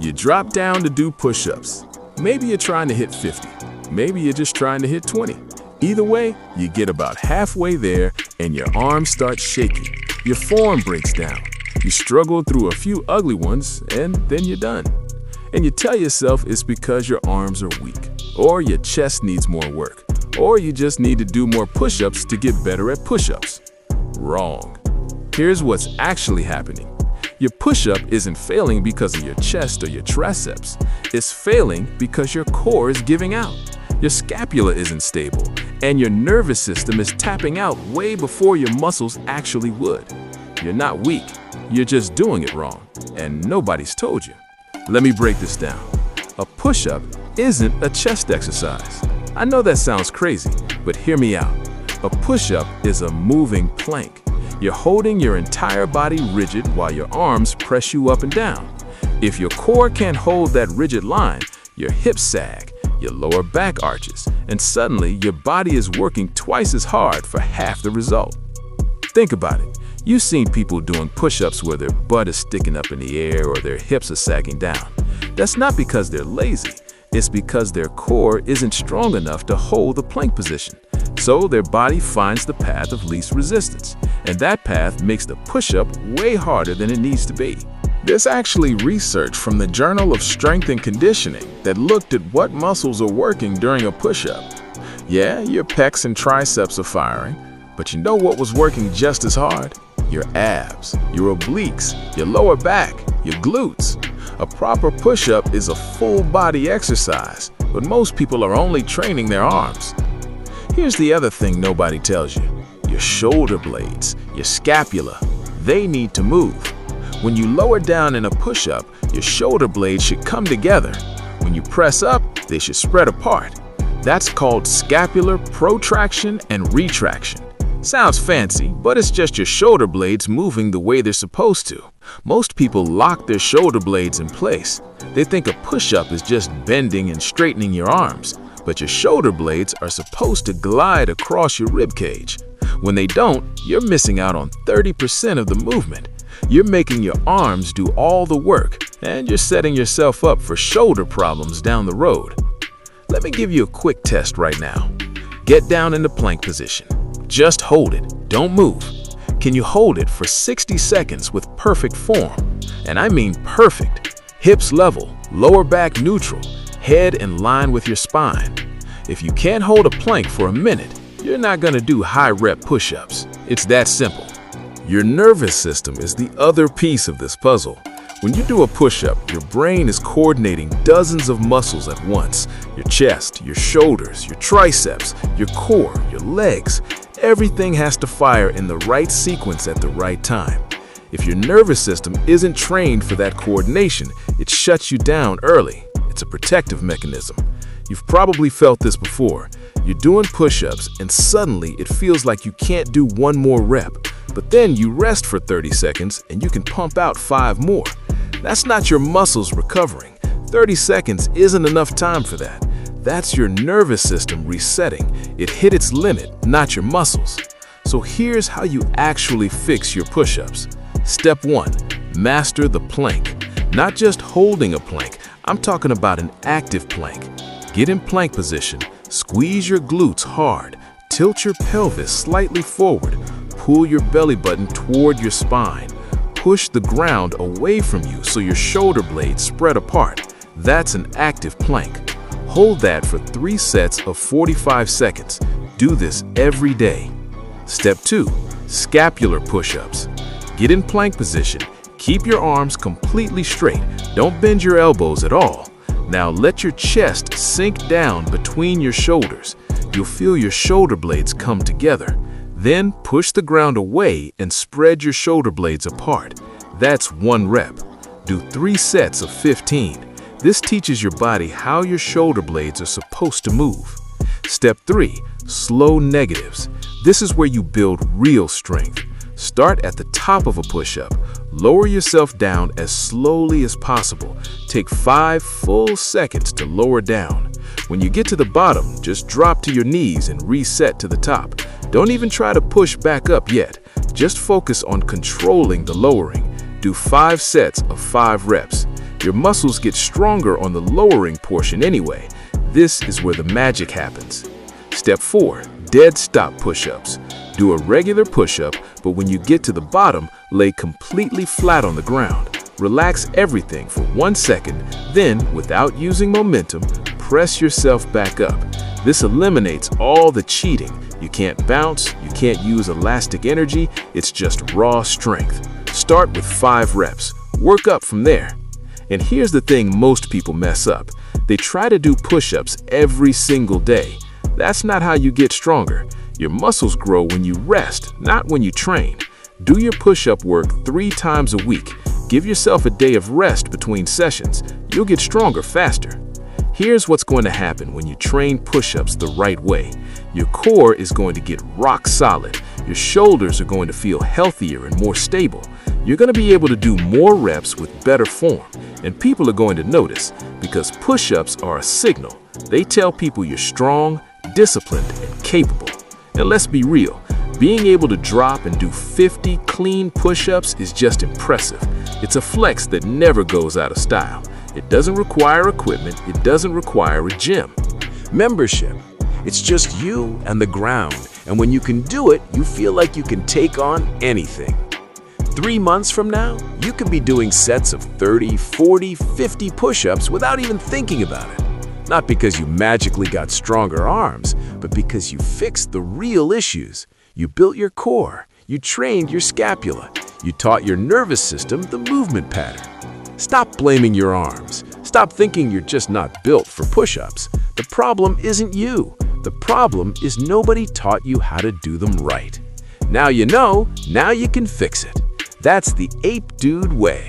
You drop down to do push-ups. Maybe you're trying to hit 50. Maybe you're just trying to hit 20. Either way, you get about halfway there and your arms start shaking. Your form breaks down. You struggle through a few ugly ones and then you're done. And you tell yourself it's because your arms are weak, or your chest needs more work, or you just need to do more push-ups to get better at push-ups. Wrong. Here's what's actually happening. Your push-up isn't failing because of your chest or your triceps. It's failing because your core is giving out. Your scapula isn't stable, and your nervous system is tapping out way before your muscles actually would. You're not weak, you're just doing it wrong, and nobody's told you. Let me break this down. A push-up isn't a chest exercise. I know that sounds crazy, but hear me out. A push-up is a moving plank. You're holding your entire body rigid while your arms press you up and down. If your core can't hold that rigid line, your hips sag, your lower back arches, and suddenly your body is working twice as hard for half the result. Think about it. You've seen people doing push-ups where their butt is sticking up in the air or their hips are sagging down. That's not because they're lazy. It's because their core isn't strong enough to hold the plank position. So their body finds the path of least resistance, and that path makes the push-up way harder than it needs to be. There's actually research from the Journal of Strength and Conditioning that looked at what muscles are working during a push-up. Yeah, your pecs and triceps are firing, but you know what was working just as hard? Your abs, your obliques, your lower back, your glutes. A proper push-up is a full-body exercise, but most people are only training their arms. Here's the other thing nobody tells you. Your shoulder blades, your scapula, they need to move. When you lower down in a push-up, your shoulder blades should come together. When you press up, they should spread apart. That's called scapular protraction and retraction. Sounds fancy, but it's just your shoulder blades moving the way they're supposed to. Most people lock their shoulder blades in place. They think a push-up is just bending and straightening your arms, but your shoulder blades are supposed to glide across your rib cage. When they don't, you're missing out on 30% of the movement. You're making your arms do all the work, and you're setting yourself up for shoulder problems down the road. Let me give you a quick test right now. Get down in the plank position. Just hold it, don't move. Can you hold it for 60 seconds with perfect form? And I mean perfect. Hips level, lower back neutral, head in line with your spine. If you can't hold a plank for a minute, you're not gonna do high-rep push-ups. It's that simple. Your nervous system is the other piece of this puzzle. When you do a push-up, your brain is coordinating dozens of muscles at once. Your chest, your shoulders, your triceps, your core, your legs. Everything has to fire in the right sequence at the right time. If your nervous system isn't trained for that coordination, it shuts you down early. It's a protective mechanism. You've probably felt this before. You're doing push-ups and suddenly it feels like you can't do one more rep. But then you rest for 30 seconds and you can pump out 5 more. That's not your muscles recovering. 30 seconds isn't enough time for that. That's your nervous system resetting. It hit its limit, not your muscles. So here's how you actually fix your push-ups. Step 1, master the plank. Not just holding a plank, I'm talking about an active plank. Get in plank position, squeeze your glutes hard, tilt your pelvis slightly forward, pull your belly button toward your spine. Push the ground away from you so your shoulder blades spread apart. That's an active plank. Hold that for 3 sets of 45 seconds. Do this every day. Step 2, scapular push-ups. Get in plank position. Keep your arms completely straight. Don't bend your elbows at all. Now let your chest sink down between your shoulders. You'll feel your shoulder blades come together. Then push the ground away and spread your shoulder blades apart. That's 1 rep. Do 3 sets of 15. This teaches your body how your shoulder blades are supposed to move. Step 3, slow negatives. This is where you build real strength. Start at the top of a push-up. Lower yourself down as slowly as possible. Take 5 full seconds to lower down. When you get to the bottom, just drop to your knees and reset to the top. Don't even try to push back up yet. Just focus on controlling the lowering. Do 5 sets of 5 reps. Your muscles get stronger on the lowering portion anyway. This is where the magic happens. Step 4. Dead stop push-ups. Do a regular push-up, but when you get to the bottom, lay completely flat on the ground. Relax everything for 1 second, then, without using momentum, press yourself back up. This eliminates all the cheating. You can't bounce, you can't use elastic energy, it's just raw strength. Start with 5 reps. Work up from there. And here's the thing most people mess up. They try to do push-ups every single day. That's not how you get stronger. Your muscles grow when you rest, not when you train. Do your push-up work 3 times a week. Give yourself a day of rest between sessions. You'll get stronger faster. Here's what's going to happen when you train push-ups the right way. Your core is going to get rock solid. Your shoulders are going to feel healthier and more stable. You're going to be able to do more reps with better form. And people are going to notice, because push-ups are a signal. They tell people you're strong, disciplined, and capable. And let's be real, being able to drop and do 50 clean push-ups is just impressive. It's a flex that never goes out of style. It doesn't require equipment, it doesn't require a gym. Membership. It's just you and the ground, and when you can do it, you feel like you can take on anything. 3 months from now, you could be doing sets of 30, 40, 50 push-ups without even thinking about it. Not because you magically got stronger arms, but because you fixed the real issues. You built your core, you trained your scapula, you taught your nervous system the movement pattern. Stop blaming your arms. Stop thinking you're just not built for push-ups. The problem isn't you. The problem is nobody taught you how to do them right. Now you know, now you can fix it. That's the Ape Dude way.